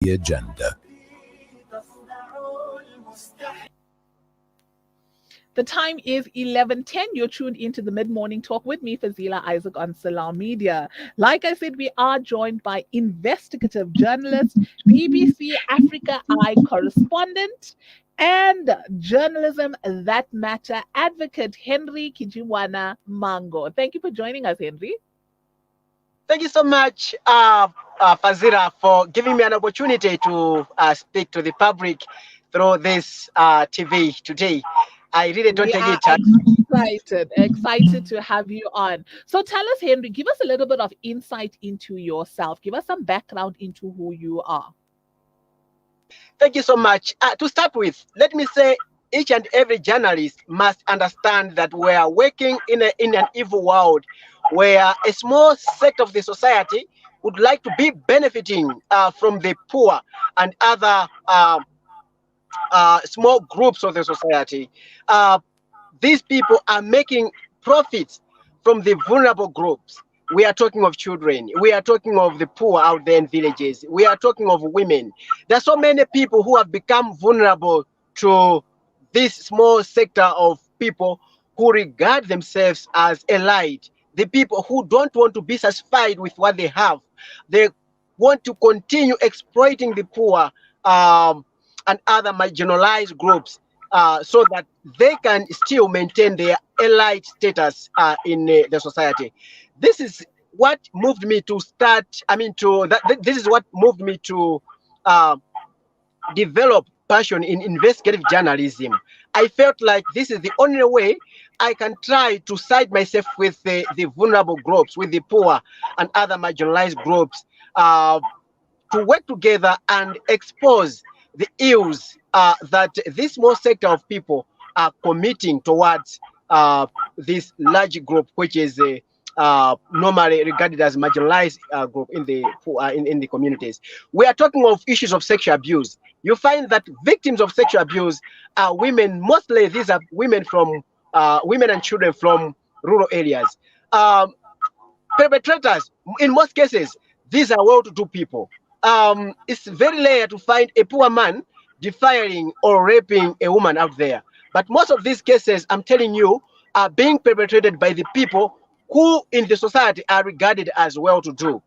the agenda. The time is 11:10. You're tuned into the mid-morning talk with me, Fazila Isaac, on Salam Media. Like I said, we are joined by investigative journalist, BBC Africa Eye correspondent, and journalism that matter advocate Henry Kijimwana Mhango. Thank you for joining us, Henry. Thank you so much, Fazira, for giving me an opportunity to speak to the public through this TV today. I really don't take it. Excited to have you on. So tell us, Henry, give us a little bit of insight into yourself. Give us some background into who you are. Thank you so much. To start with, let me say each and every journalist must understand that we are working in an evil world where a small sect of the society would like to be benefiting from the poor and other small groups of the society. These people are making profits from the vulnerable groups. We are talking of children. We are talking of the poor out there in villages. We are talking of women. There are so many people who have become vulnerable to this small sector of people who regard themselves as elite. The people who don't want to be satisfied with what they have. They want to continue exploiting the poor and other marginalized groups so that they can still maintain their elite status in the society. This is what moved me to start. This is what moved me to develop passion in investigative journalism. I felt like this is the only way I can try to side myself with the vulnerable groups, with the poor and other marginalized groups, to work together and expose the ills that this small sector of people are committing towards this large group, which is normally regarded as marginalized group in the communities. We are talking of issues of sexual abuse. You find that victims of sexual abuse are women. Mostly, these are women and children from rural areas. Perpetrators, in most cases, these are well-to-do people. It's very rare to find a poor man defiling or raping a woman out there. But most of these cases, I'm telling you, are being perpetrated by the people who in the society are regarded as well-to-do.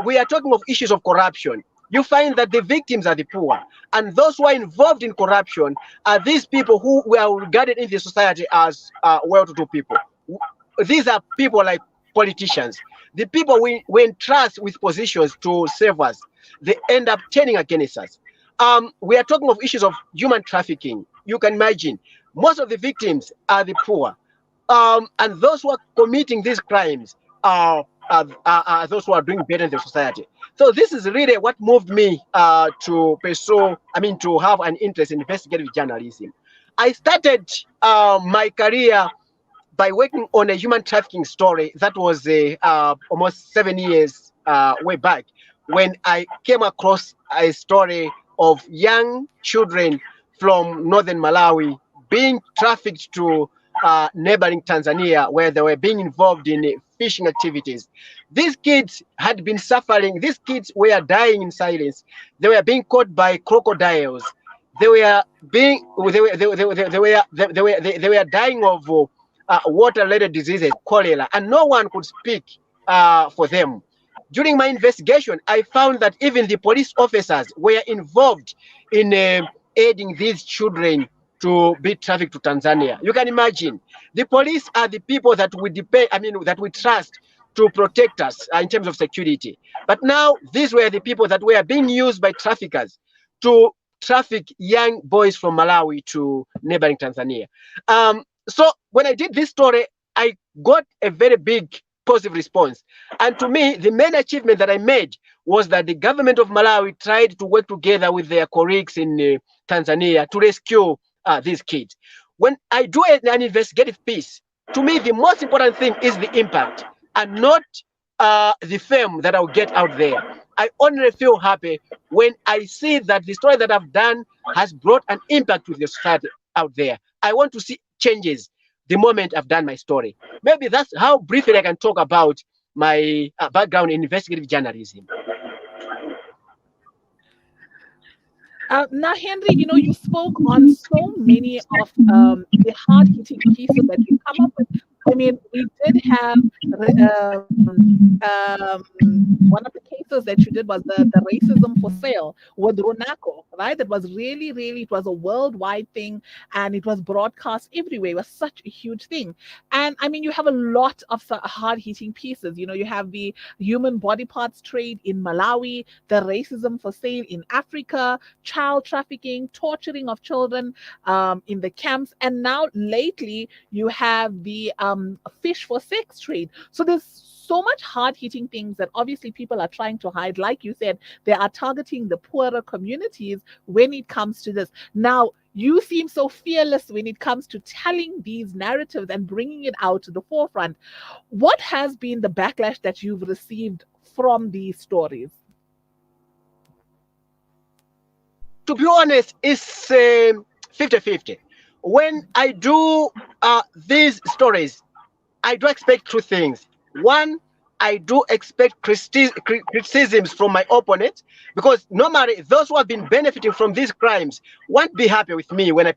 We are talking of issues of corruption. You find that the victims are the poor, and those who are involved in corruption are these people who were regarded in the society as well-to-do people. These are people like politicians. The people we entrust with positions to serve us, they end up turning against us. We are talking of issues of human trafficking. You can imagine most of the victims are the poor, and those who are committing these crimes are those who are doing better in the society. So this is really what moved me to have an interest in investigative journalism. I started my career by working on a human trafficking story that was almost 7 years way back, when I came across a story of young children from northern Malawi being trafficked to neighboring Tanzania, where they were being involved in fishing activities. These kids had been suffering. These kids were dying in silence. They were being caught by crocodiles. They were dying of water-related diseases, cholera, and no one could speak for them. During my investigation, I found that even the police officers were involved in aiding these children to be trafficked to Tanzania. You can imagine, the police are the people that we depend, that we trust to protect us in terms of security. But now these were the people that were being used by traffickers to traffic young boys from Malawi to neighboring Tanzania. So when I did this story, I got a very big positive response. And to me, the main achievement that I made was that the government of Malawi tried to work together with their colleagues in Tanzania to rescue these kids. When I do an investigative piece, to me, the most important thing is the impact and not the fame that I'll get out there. I only feel happy when I see that the story that I've done has brought an impact with the society out there. I want to see changes the moment I've done my story. Maybe that's how briefly I can talk about my background in investigative journalism. Now, Henry, you spoke on so many of the hard-hitting pieces that you come up with. I mean, we did have one of the cases that you did was the racism for sale with Ronako, right? That was really, really, it was a worldwide thing and it was broadcast everywhere. It was such a huge thing. And I mean, you have a lot of hard-hitting pieces. You have the human body parts trade in Malawi, the racism for sale in Africa, child trafficking, torturing of children in the camps, and now lately you have the fish for sex trade. So there's so much hard hitting things that obviously people are trying to hide. Like you said, they are targeting the poorer communities when it comes to this. Now, you seem so fearless when it comes to telling these narratives and bringing it out to the forefront. What has been the backlash that you've received from these stories? To be honest, it's 50-50. When I do these stories, I do expect two things. One, I do expect criticisms from my opponents, because normally those who have been benefiting from these crimes won't be happy with me when I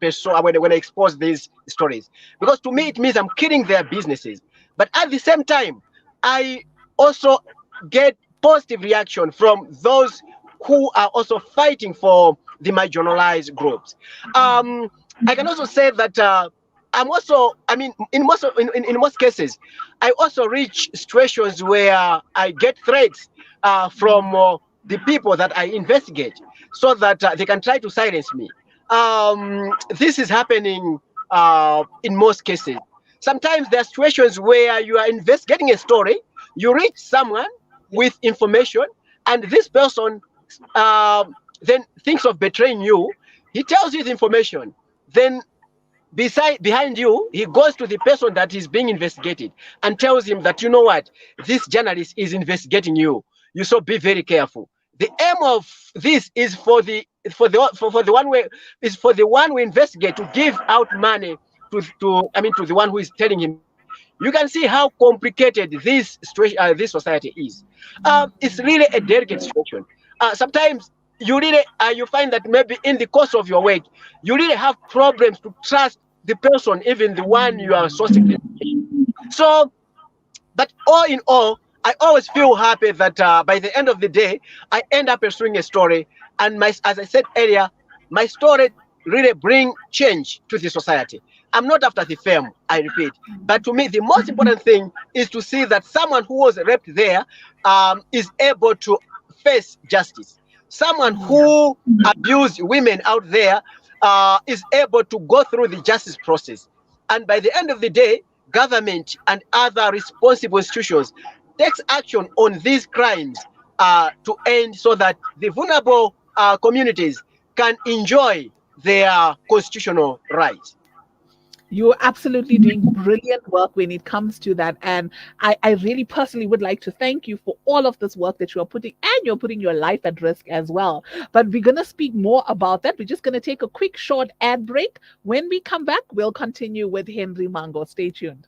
expose these stories, because to me it means I'm killing their businesses. But at the same time, I also get positive reaction from those who are also fighting for the marginalized groups. I can also say that I'm also, I mean, in most cases, I also reach situations where I get threats from the people that I investigate, so that they can try to silence me. This is happening in most cases. Sometimes there are situations where you are investigating a story, you reach someone with information, and this person then thinks of betraying you. He tells you the information. Then behind you, he goes to the person that is being investigated and tells him that, you know what, this journalist is investigating you. You should be very careful. The aim of this is for the one who investigate to give out money to the one who is telling him. You can see how complicated this situation, this society is. It's really a delicate situation. Sometimes you find that maybe in the course of your work, you really have problems to trust the person, even the one you are sourcing the information. So, but all in all, I always feel happy that by the end of the day, I end up pursuing a story, and as I said earlier, my story really bring change to the society. I'm not after the fame, I repeat, but to me, the most important thing is to see that someone who was raped there is able to face justice. Someone who abused women out there is able to go through the justice process. And by the end of the day, government and other responsible institutions takes action on these crimes to end, so that the vulnerable communities can enjoy their constitutional rights. You're absolutely doing brilliant work when it comes to that. And I really personally would like to thank you for all of this work that you are putting, and you're putting your life at risk as well. But we're going to speak more about that. We're just going to take a quick short ad break. When we come back, we'll continue with Henry Mhango. Stay tuned.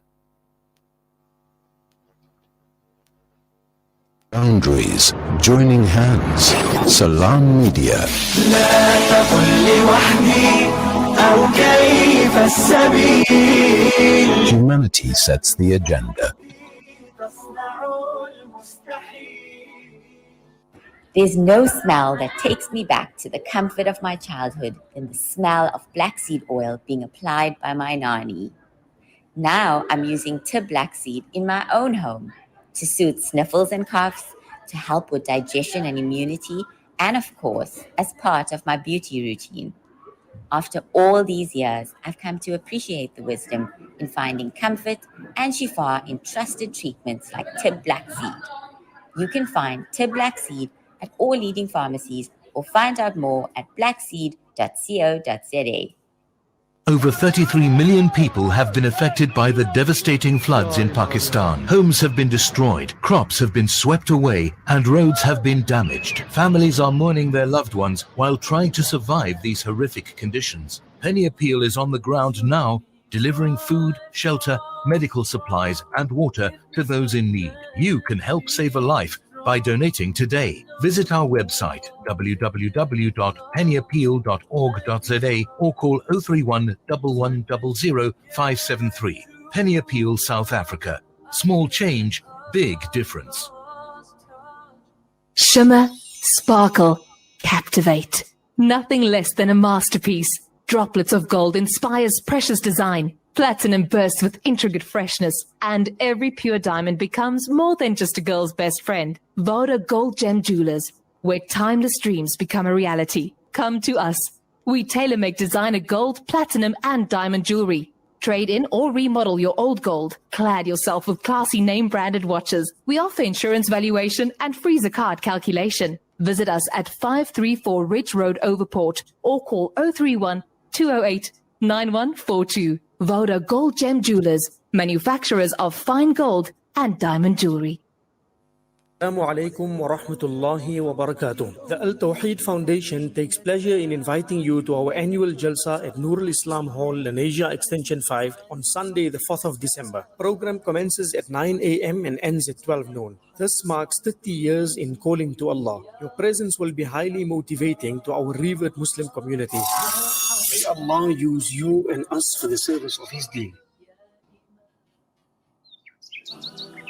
Boundaries, joining hands. Salam Media. Humanity sets the agenda. There's no smell that takes me back to the comfort of my childhood than the smell of black seed oil being applied by my nanny. Now I'm using tib black seed in my own home to soothe sniffles and coughs, to help with digestion and immunity, and of course, as part of my beauty routine. After all these years, I've come to appreciate the wisdom in finding comfort and shifa in trusted treatments like tib black seed. You can find tib black seed at all leading pharmacies, or find out more at blackseed.co.za. Over 33 million people have been affected by the devastating floods in Pakistan. Homes have been destroyed, crops have been swept away, and roads have been damaged. Families are mourning their loved ones while trying to survive these horrific conditions. Penny Appeal is on the ground now, delivering food, shelter, medical supplies, and water to those in need. You can help save a life by donating today. Visit our website www.pennyappeal.org.za or call 031 1100 573. Penny Appeal, South Africa. Small change, big difference. Shimmer, sparkle, captivate. Nothing less than a masterpiece. Droplets of gold inspires precious design. Platinum bursts with intricate freshness, and every pure diamond becomes more than just a girl's best friend. Voda Gold Gem Jewelers, where timeless dreams become a reality. Come to us. We tailor-make designer gold, platinum, and diamond jewelry. Trade in or remodel your old gold. Clad yourself with classy name-branded watches. We offer insurance valuation and free zakat calculation. Visit us at 534 Ridge Road, Overport, or call 031 208 9142. Voda Gold Gem Jewelers, manufacturers of fine gold and diamond jewelry. Assalamu alaikum wa rahmatullahi wa barakatuh. The Al Tawheed Foundation takes pleasure in inviting you to our annual Jalsa at Nurul Islam Hall, Lenasia Extension 5 on Sunday, the 4th of December. Program commences at 9 a.m. and ends at 12 noon. This marks 30 years in calling to Allah. Your presence will be highly motivating to our revered Muslim community. May Allah use you and us for the service of His deen.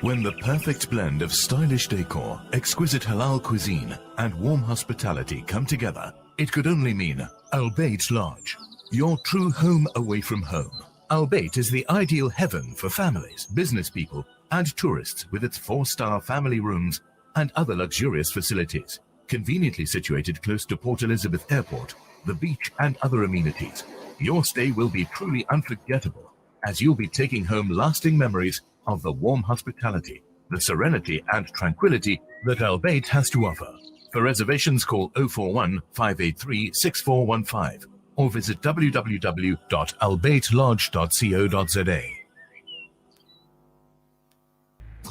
When the perfect blend of stylish decor, exquisite halal cuisine, and warm hospitality come together, it could only mean Al Bayt Lodge, your true home away from home. Al Bayt is the ideal heaven for families, business people, and tourists with its 4-star family rooms and other luxurious facilities. Conveniently situated close to Port Elizabeth Airport, the beach, and other amenities, your stay will be truly unforgettable, as you'll be taking home lasting memories of the warm hospitality, the serenity and tranquility that Al Bayt has to offer. For reservations, call 041 583 6415 or visit www.albaytlodge.co.za.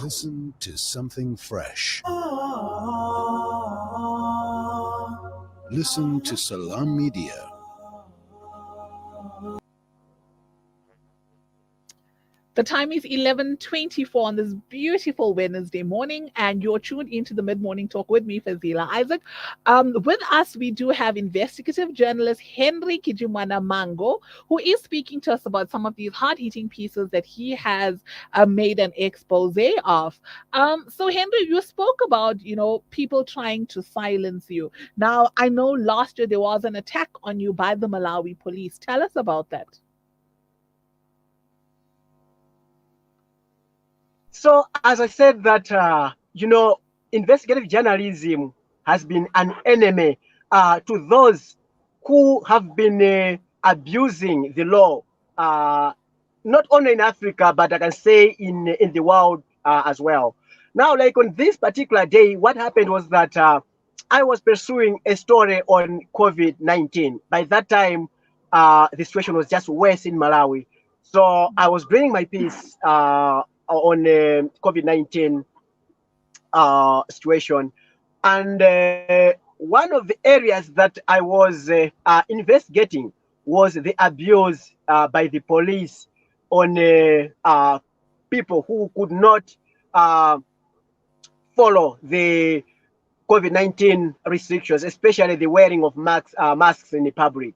Listen to something fresh. Listen to Salam Media. The time is 11:24 on this beautiful Wednesday morning, and you're tuned into the Mid-Morning Talk with me, Fazila Isaac. With us, we do have investigative journalist Henry Kijimwana Mhango, who is speaking to us about some of these hard-hitting pieces that he has made an expose of. So, Henry, you spoke about, people trying to silence you. Now, I know last year there was an attack on you by the Malawi police. Tell us about that. So, as I said that, investigative journalism has been an enemy to those who have been abusing the law, not only in Africa, but I can say in the world as well. Now, like on this particular day, what happened was that I was pursuing a story on COVID-19. By that time, the situation was just worse in Malawi. So I was bringing my piece on COVID-19 situation. And one of the areas that I was investigating was the abuse by the police on people who could not follow the COVID-19 restrictions, especially the wearing of masks in the public.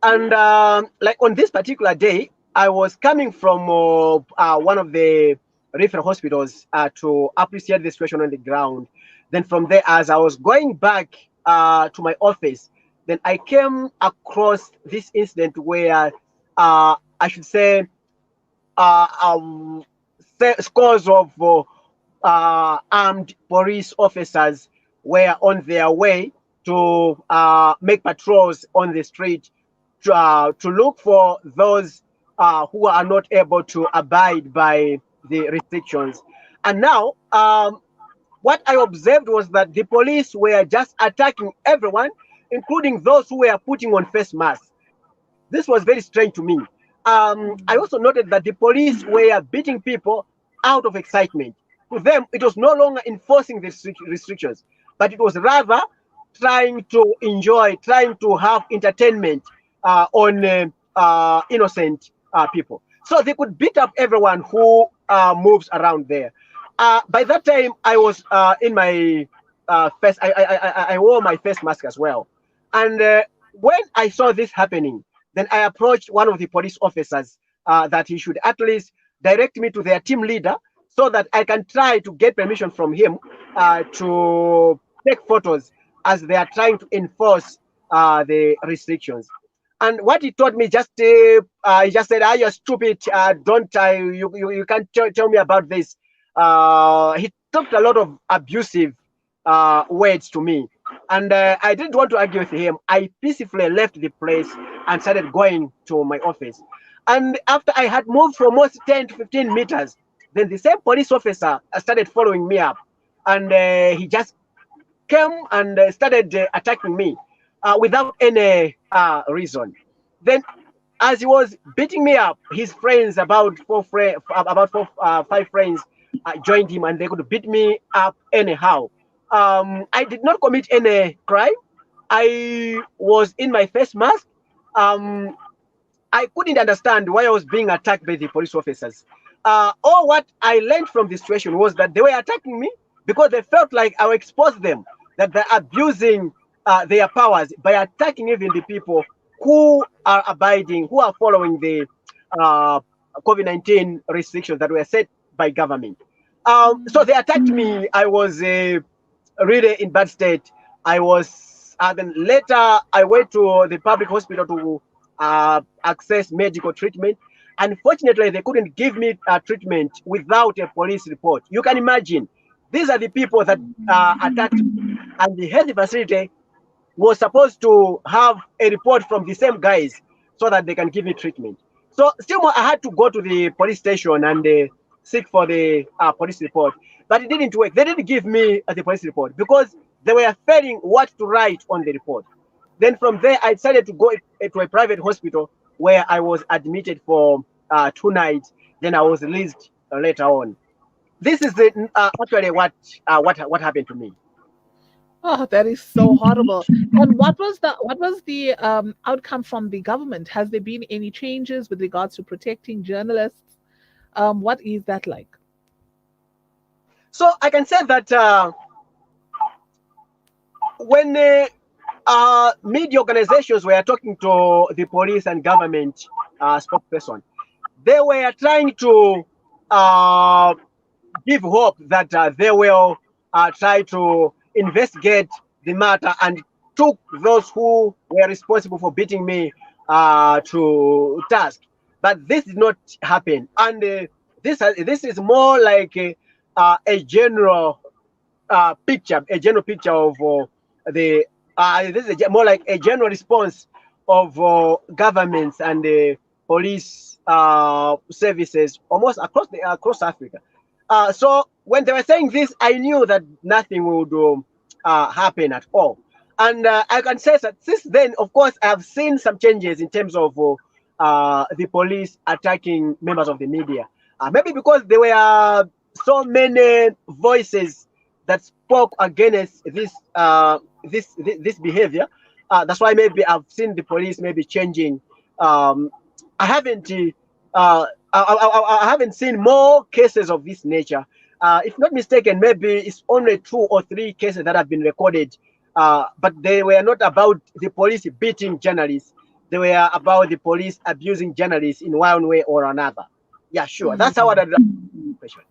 And like on this particular day, I was coming from one of the referral hospitals to appreciate the situation on the ground. Then from there, as I was going back to my office, then I came across this incident where I should say scores of armed police officers were on their way to make patrols on the street to look for those who are not able to abide by the restrictions. And now, what I observed was that the police were just attacking everyone, including those who were putting on face masks. This was very strange to me. I also noted that the police were beating people out of excitement. To them, it was no longer enforcing the restrictions, but it was rather trying to enjoy, trying to have entertainment on innocent people. So they could beat up everyone who moves around there. by that time, I was in my face. I wore my face mask as well. And when I saw this happening, then I approached one of the police officers that he should at least direct me to their team leader so that I can try to get permission from him to take photos as they are trying to enforce the restrictions. And what he told me, he just said, "Ah, you're stupid. You can't tell me about this." He talked a lot of abusive words to me, and I didn't want to argue with him. I peacefully left the place and started going to my office. And after I had moved for almost 10 to 15 meters, then the same police officer started following me up, and he just came and started attacking me without any reason. Then, as he was beating me up, his friends, about five friends, joined him, and they could beat me up anyhow. I did not commit any crime. I was in my face mask. I couldn't understand why I was being attacked by the police officers. All what I learned from the situation was that they were attacking me because they felt like I would expose them, that they're abusing their powers by attacking even the people who are abiding, who are following the COVID-19 restrictions that were set by government. So they attacked me. I was really in bad state. Then later I went to the public hospital to access medical treatment. Unfortunately, they couldn't give me treatment without a police report. You can imagine, these are the people that attacked me, and the health facility was supposed to have a report from the same guys so that they can give me treatment. So still more, I had to go to the police station and seek for the police report, but it didn't work. They didn't give me the police report because they were failing what to write on the report. Then from there, I decided to go to a private hospital where I was admitted for 2 nights. Then I was released later on. This is actually what happened to me. Oh, that is so horrible. And what was the outcome from the government? Has there been any changes with regards to protecting journalists? What is that like? So I can say that when media organizations were talking to the police and government spokesperson, they were trying to give hope that they will try to investigate the matter and took those who were responsible for beating me to task. But this did not happen, and this is more like a general picture of the. This is more like a general response of governments and police services almost across Africa. So when they were saying this, I knew that nothing would happen at all. And I can say that since then, of course, I have seen some changes in terms of the police attacking members of the media. Maybe because there were so many voices that spoke against this behavior. That's why maybe I've seen the police maybe changing. I haven't seen more cases of this nature. If not mistaken, maybe it's only 2 or 3 cases that have been recorded, but they were not about the police beating journalists. They were about the police abusing journalists in one way or another. Yeah, sure. That's how I question.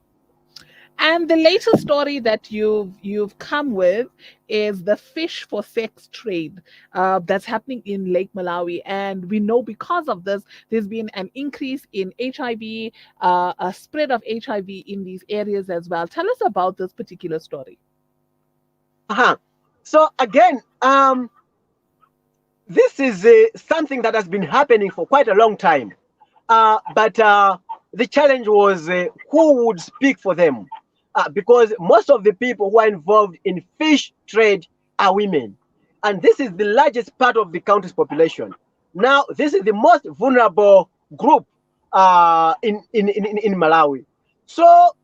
And the latest story that you've come with is the fish for sex trade that's happening in Lake Malawi, and we know because of this, there's been an increase in HIV, a spread of HIV in these areas as well. Tell us about this particular story. So again, this is something that has been happening for quite a long time, but the challenge was who would speak for them. Because most of the people who are involved in fish trade are women. And this is the largest part of the country's population. Now, this is the most vulnerable group in Malawi. So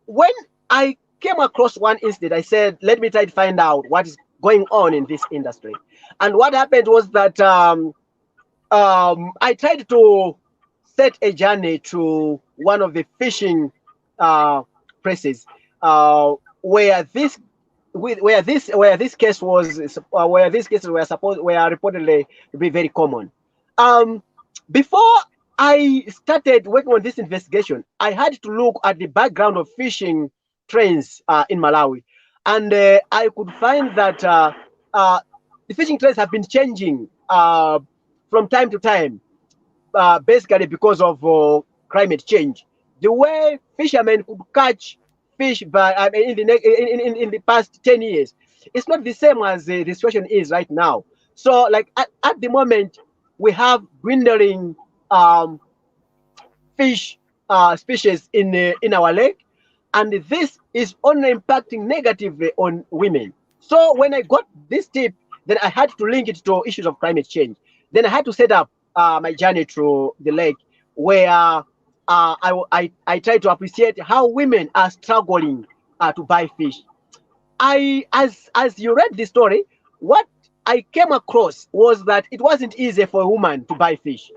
when I came across one incident, I said, let me try to find out what is going on in this industry. And what happened was that I tried to set a journey to one of the fishing places. where this where this case was where these cases were reportedly to be very common. Before I started working on this investigation, I had to look at the background of fishing trends in Malawi, and I could find that the fishing trends have been changing from time to time, basically because of climate change. The way fishermen could catch fish by in the past 10 years, it's not the same as the situation is right now. So, like at the moment, we have dwindling fish species in our lake, and this is only impacting negatively on women. So when I got this tip, then I had to link it to issues of climate change. Then I had to set up my journey through the lake, where I try to appreciate how women are struggling to buy fish. As you read the story, what I came across was that it wasn't easy for a woman to buy fish.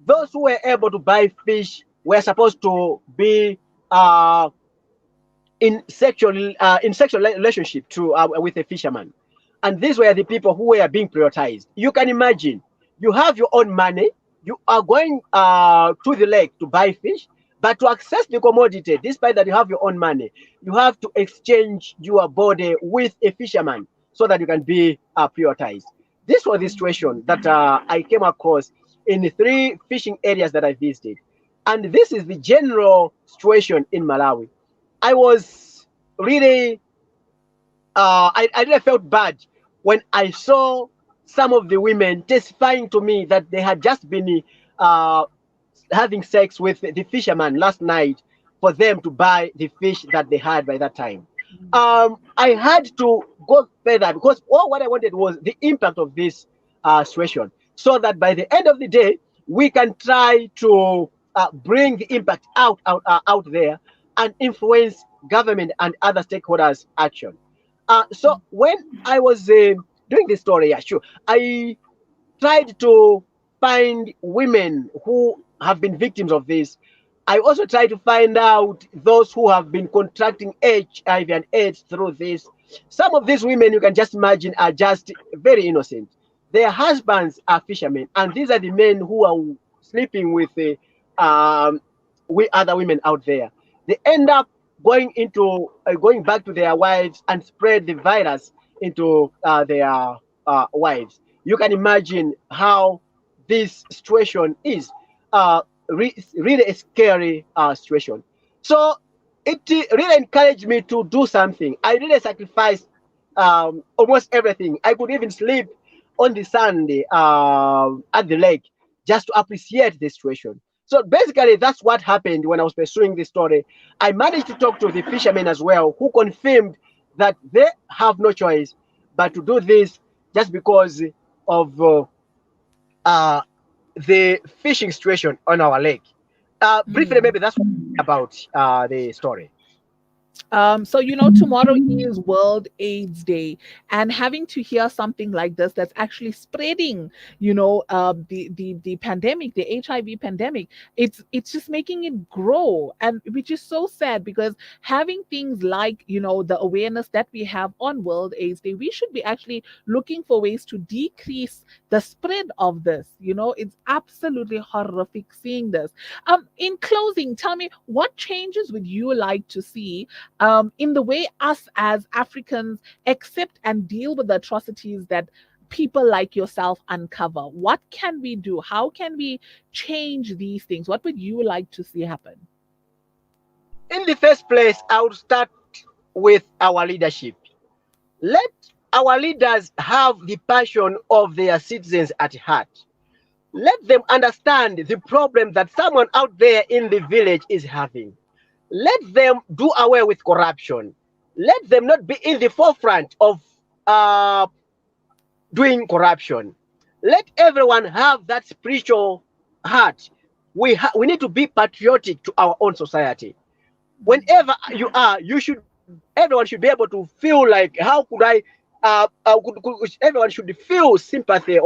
Those who were able to buy fish were supposed to be in sexual relationship with a fisherman, and these were the people who were being prioritized. You can imagine, you have your own money, you are going to the lake to buy fish, but to access the commodity, despite that you have your own money, you have to exchange your body with a fisherman so that you can be prioritized. This was the situation that I came across in the 3 fishing areas that I visited. And this is the general situation in Malawi. I was really, I really felt bad when I saw some of the women testifying to me that they had just been having sex with the fisherman last night for them to buy the fish that they had by that time. I had to go further because all what I wanted was the impact of this situation, so that by the end of the day, we can try to bring the impact out there and influence government and other stakeholders' action. So when I was doing this story, yeah, sure, I tried to find women who have been victims of this. I also tried to find out those who have been contracting HIV and AIDS through this. Some of these women, you can just imagine, are just very innocent. Their husbands are fishermen, and these are the men who are sleeping with other women out there. They end up going back to their wives and spread the virus into their wives. You can imagine how this situation is really a scary situation. So it really encouraged me to do something. I really sacrificed almost everything. I could even sleep on the sand at the lake just to appreciate the situation. So basically, that's what happened when I was pursuing this story. I managed to talk to the fishermen as well, who confirmed that they have no choice but to do this just because of the fishing situation on our lake. Briefly, maybe that's about the story. So tomorrow is World AIDS Day, and having to hear something like this that's actually spreading, the pandemic, the HIV pandemic, it's just making it grow, and which is so sad, because having things like the awareness that we have on World AIDS Day, we should be actually looking for ways to decrease the spread of this. It's absolutely horrific seeing this. In closing, tell me, what changes would you like to see in the way us as Africans accept and deal with the atrocities that people like yourself uncover? What can we do? How can we change these things? What would you like to see happen? In the first place, I would start with our leadership. Let our leaders have the passion of their citizens at heart. Let them understand the problem that someone out there in the village is having. Let them do away with corruption. Let them not be in the forefront of doing corruption. Let everyone have that spiritual heart. We need to be patriotic to our own society. Whenever you are, everyone should be able to feel like, how could I? Everyone should feel sympathy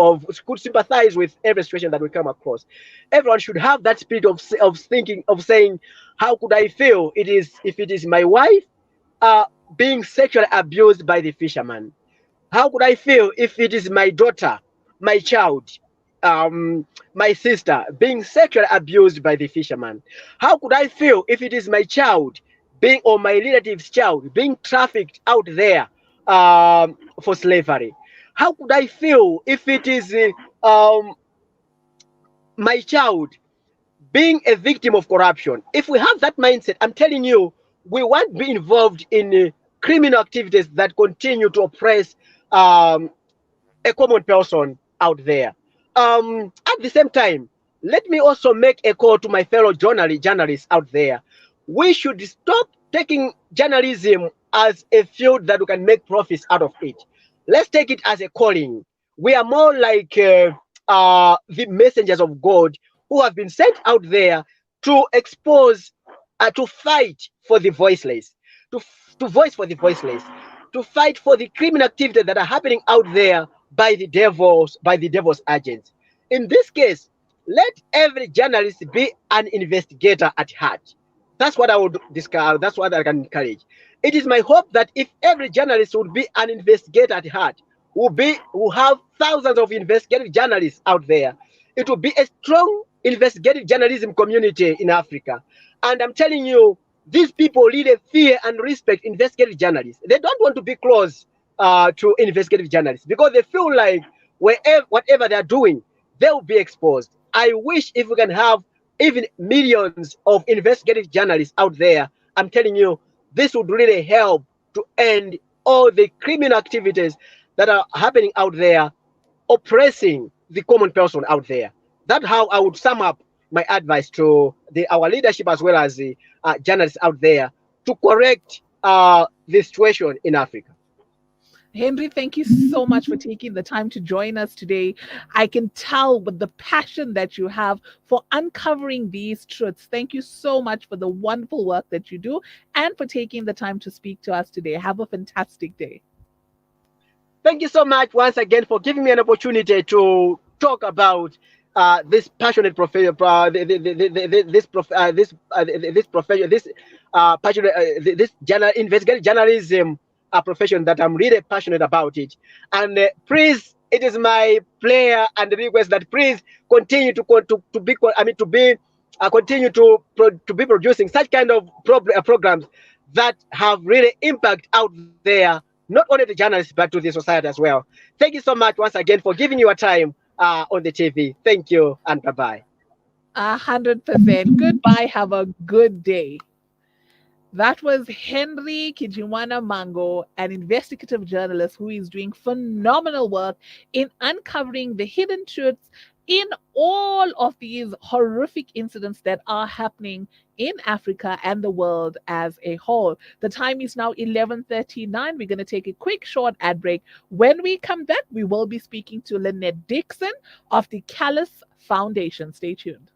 could sympathize with every situation that we come across. Everyone should have that spirit of thinking, of saying, how could I feel if it is my wife being sexually abused by the fisherman? How could I feel if it is my daughter, my child, my sister being sexually abused by the fisherman? How could I feel if it is my child being, or my relative's child being trafficked out there for slavery? How could I feel if it is my child being a victim of corruption? If we have that mindset, I'm telling you, we won't be involved in criminal activities that continue to oppress a common person out there. At the same time, let me also make a call to my fellow journalists out there. We should stop taking journalism as a field that we can make profits out of it. Let's take it as a calling. We are more like the messengers of God who have been sent out there to expose, to fight for the voiceless, to voice for the voiceless, to fight for the criminal activities that are happening out there by the devil's agents. In this case, let every journalist be an investigator at heart. That's what I would discuss. That's what I can encourage. It is my hope that if every journalist would be an investigator at heart, will have thousands of investigative journalists out there. It will be a strong investigative journalism community in Africa. And I'm telling you, these people really fear and respect investigative journalists. They don't want to be close to investigative journalists because they feel like whatever they're doing, they will be exposed. I wish if we can have even millions of investigative journalists out there. I'm telling you, this would really help to end all the criminal activities that are happening out there, oppressing the common person out there. That's how I would sum up my advice to our leadership as well as the journalists out there to correct the situation in Africa. Henry, thank you so much for taking the time to join us today. I can tell with the passion that you have for uncovering these truths. Thank you so much for the wonderful work that you do and for taking the time to speak to us today. Have a fantastic day. Thank you so much once again for giving me an opportunity to talk about this passionate profession, investigative journalism profession that I'm really passionate about it. And please, it is my prayer and request that please continue to be producing such kind of programs that have really impact out there, not only the journalists but to the society as well. Thank you so much once again for giving your time on the TV. Thank you and bye-bye. 100%. Goodbye. Have a good day. That was Henry Kijimwana Mhango, an investigative journalist who is doing phenomenal work in uncovering the hidden truths in all of these horrific incidents that are happening in Africa and the world as a whole. The time is now 11:39. We're going to take a quick short ad break. When we come back, we will be speaking to Lynette Dixon of the Callus Foundation. Stay tuned.